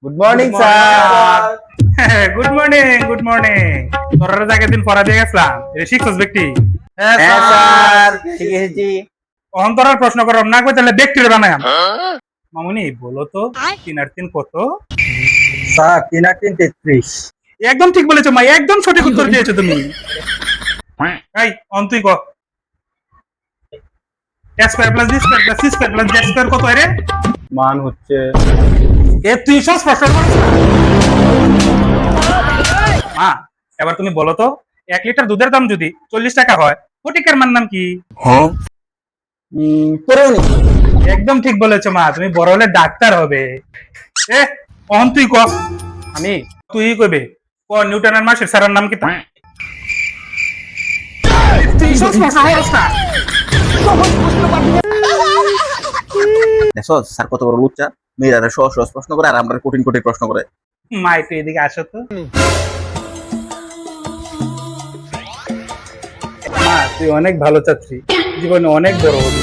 Good morning sir. Good morning good morning. তোরা জায়গা দিন পড়া দিয়ে গেছিলাম এটা শিখছস ব্যক্তি। হ্যাঁ স্যার, ঠিক এসেছি। অন্তরার প্রশ্ন করব না কই তাহলে ব্যক্তির বানায়াম। মামুনি বলো তো 3 আর 3 কত? স্যার 3 আর 3 33। একদম ঠিক বলেছো মা, একদম সঠিক উত্তর দিয়েছো তুমি। এই অন্তুই ক a square plus b square plus c square plus z square কত রে? মান হচ্ছে এ তুই সব প্রশ্ন করছ। মা এবার তুমি বলো তো 1 লিটার দুধের দাম যদি 40 টাকা হয় ফটিকের মান নাম কি? পড়েও নি। একদম ঠিক বলেছো মা, তুমি বড় হলে ডাক্তার হবে। এ অহন তুই ক। আমি তুই কইবে ক নিউটনের মাসের স্যারের নাম কি? তুই সব প্রশ্ন করছ না। দেখো স্যার কত বড় লুচ্চা, মেয়েরা সহজ সহজ প্রশ্ন করে আর আমরা কঠিন কঠিন প্রশ্ন করে। মা একটু এদিকে আসো তো। মা তুই অনেক ভালো ছাত্রী, জীবনে অনেক বড় হবি।